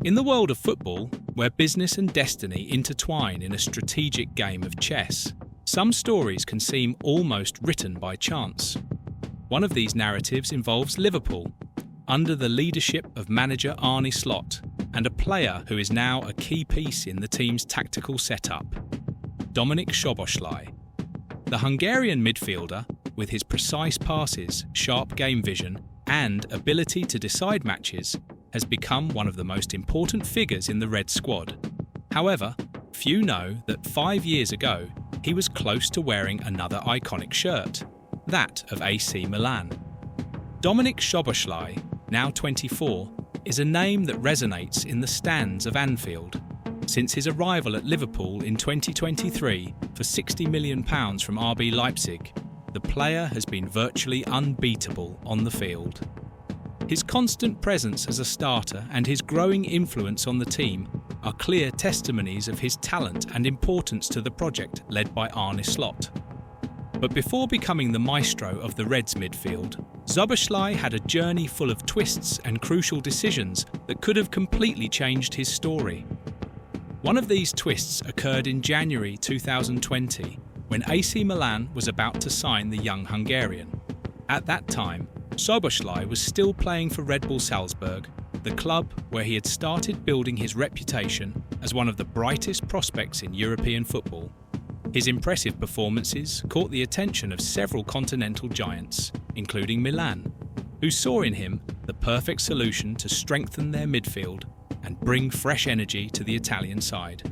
In the world of football, where business and destiny intertwine in a strategic game of chess, some stories can seem almost written by chance. One of these narratives involves Liverpool, under the leadership of manager Arne and a player who is now a key piece in the team's tactical setup, Dominik Szoboszlai. The Hungarian midfielder, with his precise passes, sharp game vision, and ability to decide matches, has become one of the most important figures in the Red squad. However, few know that 5 years ago, he was close to wearing another iconic shirt, that of AC Milan. Dominik Szoboszlai, now 24, is a name that resonates in the stands of Anfield. Since his arrival at Liverpool in 2023 for £60 million from RB Leipzig, the player has been virtually unbeatable on the field. His constant presence as a starter and his growing influence on the team are clear testimonies of his talent and importance to the project led by Arne. But before becoming the maestro of the Reds midfield, Szoboszlai had a journey full of twists and crucial decisions that could have completely changed his story. One of these twists occurred in January 2020, when AC Milan was about to sign the young Hungarian. At that time, Szoboszlai was still playing for Red Bull Salzburg, the club where he had started building his reputation as one of the brightest prospects in European football. His impressive performances caught the attention of several continental giants, including Milan, who saw in him the perfect solution to strengthen their midfield and bring fresh energy to the Italian side.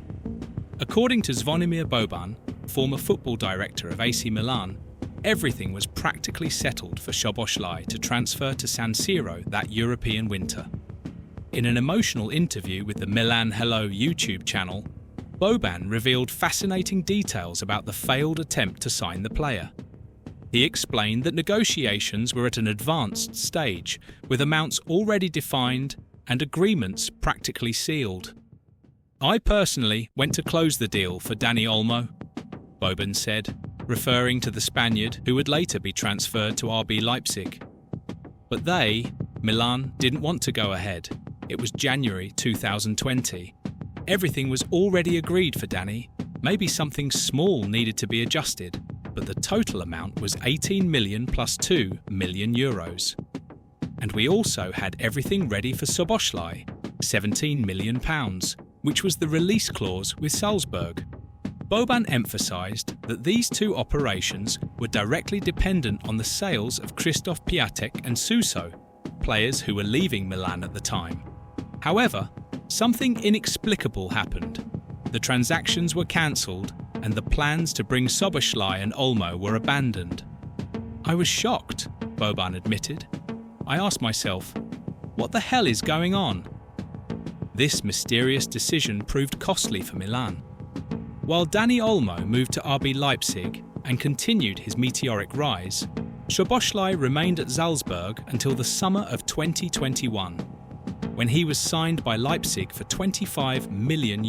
According to Zvonimir Boban, former football director of AC Milan, everything was practically settled for Szoboszlai to transfer to San Siro that European winter. In an emotional interview with the Milan Hello YouTube channel, Boban revealed fascinating details about the failed attempt to sign the player. He explained that negotiations were at an advanced stage, with amounts already defined and agreements practically sealed. "I personally went to close the deal for Dani Olmo," Boban said, referring to the Spaniard who would later be transferred to RB Leipzig. But they, Milan, didn't want to go ahead. It was January 2020. Everything was already agreed for Dani. Maybe something small needed to be adjusted, but the total amount was 18 million plus 2 million euros. And we also had everything ready for Szoboszlai, £17 million, which was the release clause with Salzburg. Boban emphasised that these two operations were directly dependent on the sales of Krzysztof Piatek and Suso, players who were leaving Milan at the time. However, something inexplicable happened. The transactions were cancelled and the plans to bring Szoboszlai and Olmo were abandoned. "I was shocked," Boban admitted. "I asked myself, what the hell is going on?" This mysterious decision proved costly for Milan. While Dani Olmo moved to RB Leipzig and continued his meteoric rise, Szoboszlai remained at Salzburg until the summer of 2021, when he was signed by Leipzig for €25 million.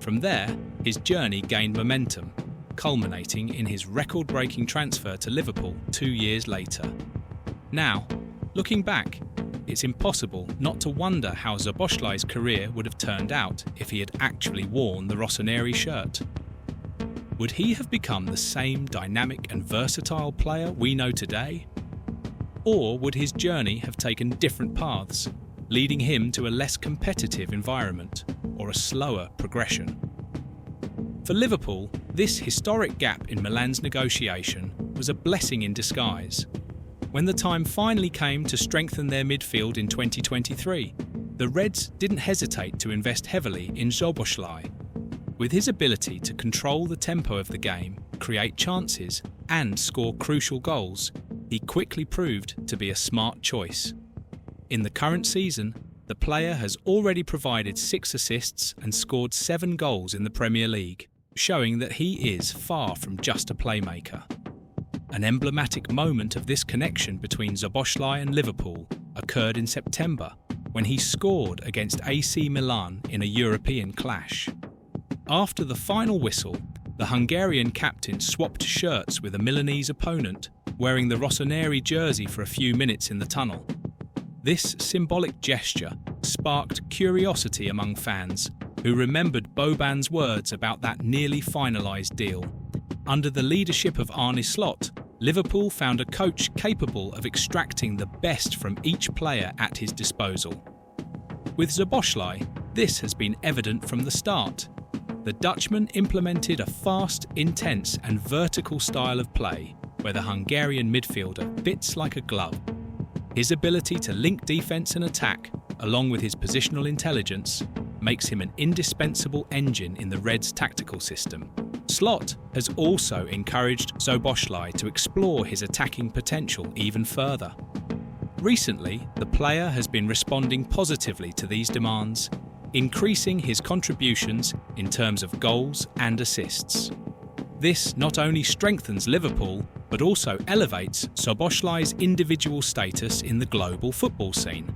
From there, his journey gained momentum, culminating in his record-breaking transfer to Liverpool 2 years later. Now, looking back, it's impossible not to wonder how Szoboszlai's career would have turned out if he had actually worn the Rossoneri shirt. Would he have become the same dynamic and versatile player we know today? Or would his journey have taken different paths, leading him to a less competitive environment or a slower progression? For Liverpool, this historic gap in Milan's negotiation was a blessing in disguise. When the time finally came to strengthen their midfield in 2023, the Reds didn't hesitate to invest heavily in Szoboszlai. With his ability to control the tempo of the game, create chances, and score crucial goals, he quickly proved to be a smart choice. In the current season, the player has already provided 6 assists and scored 7 goals in the Premier League, showing that he is far from just a playmaker. An emblematic moment of this connection between Szoboszlai and Liverpool occurred in September, when he scored against AC Milan in a European clash. After the final whistle, the Hungarian captain swapped shirts with a Milanese opponent, wearing the Rossoneri jersey for a few minutes in the tunnel. This symbolic gesture sparked curiosity among fans, who remembered Boban's words about that nearly finalised deal. Under the leadership of Arne Slot, Liverpool found a coach capable of extracting the best from each player at his disposal. With Szoboszlai, this has been evident from the start. The Dutchman implemented a fast, intense and vertical style of play, where the Hungarian midfielder fits like a glove. His ability to link defence and attack, along with his positional intelligence, makes him an indispensable engine in the Reds' tactical system. Slot has also encouraged Szoboszlai to explore his attacking potential even further. Recently, the player has been responding positively to these demands, increasing his contributions in terms of goals and assists. This not only strengthens Liverpool, but also elevates Szoboszlai's individual status in the global football scene.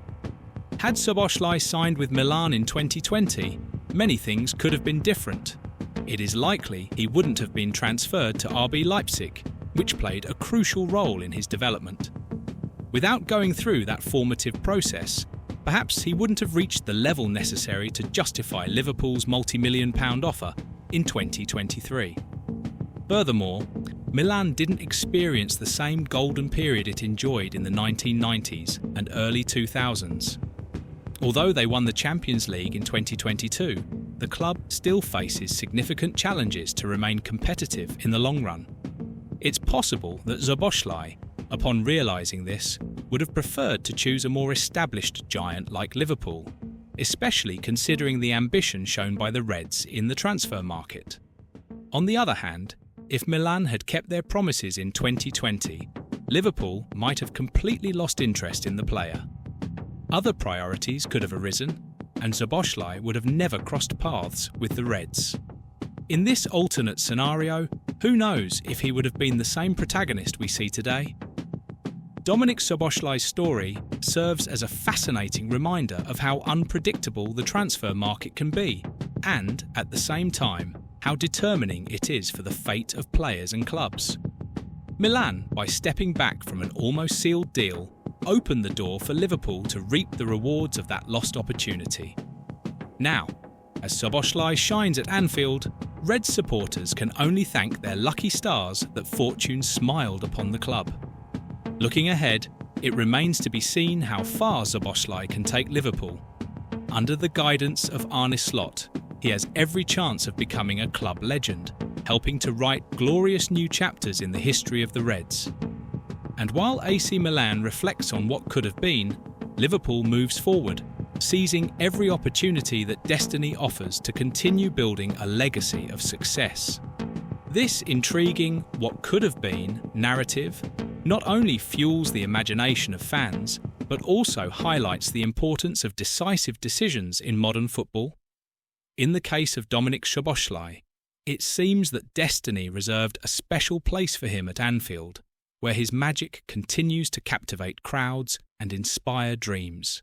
Had Szoboszlai signed with Milan in 2020, many things could have been different. It is likely he wouldn't have been transferred to RB Leipzig, which played a crucial role in his development. Without going through that formative process, perhaps he wouldn't have reached the level necessary to justify Liverpool's multi-million-pound offer in 2023. Furthermore, Milan didn't experience the same golden period it enjoyed in the 1990s and early 2000s. Although they won the Champions League in 2022, the club still faces significant challenges to remain competitive in the long run. It's possible that Szoboszlai, upon realising this, would have preferred to choose a more established giant like Liverpool, especially considering the ambition shown by the Reds in the transfer market. On the other hand, if Milan had kept their promises in 2020, Liverpool might have completely lost interest in the player. Other priorities could have arisen, and Szoboszlai would have never crossed paths with the Reds. In this alternate scenario, who knows if he would have been the same protagonist we see today? Dominik Szoboszlai's story serves as a fascinating reminder of how unpredictable the transfer market can be, and, at the same time, how determining it is for the fate of players and clubs. Milan, by stepping back from an almost sealed deal, opened the door for Liverpool to reap the rewards of that lost opportunity. Now, as Szoboszlai shines at Anfield, Reds supporters can only thank their lucky stars that fortune smiled upon the club. Looking ahead, it remains to be seen how far Szoboszlai can take Liverpool. Under the guidance of Arne Slot, he has every chance of becoming a club legend, helping to write glorious new chapters in the history of the Reds. And while AC Milan reflects on what could have been, Liverpool moves forward, seizing every opportunity that destiny offers to continue building a legacy of success. This intriguing "what could have been" narrative not only fuels the imagination of fans, but also highlights the importance of decisive decisions in modern football. In the case of Dominik Szoboszlai, it seems that destiny reserved a special place for him at Anfield, where his magic continues to captivate crowds and inspire dreams.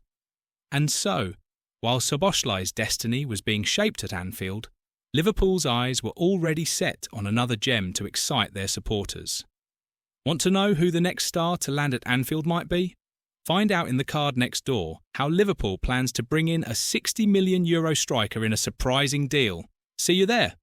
And so, while Szoboszlai's destiny was being shaped at Anfield, Liverpool's eyes were already set on another gem to excite their supporters. Want to know who the next star to land at Anfield might be? Find out in the card next door how Liverpool plans to bring in a €60 million striker in a surprising deal. See you there!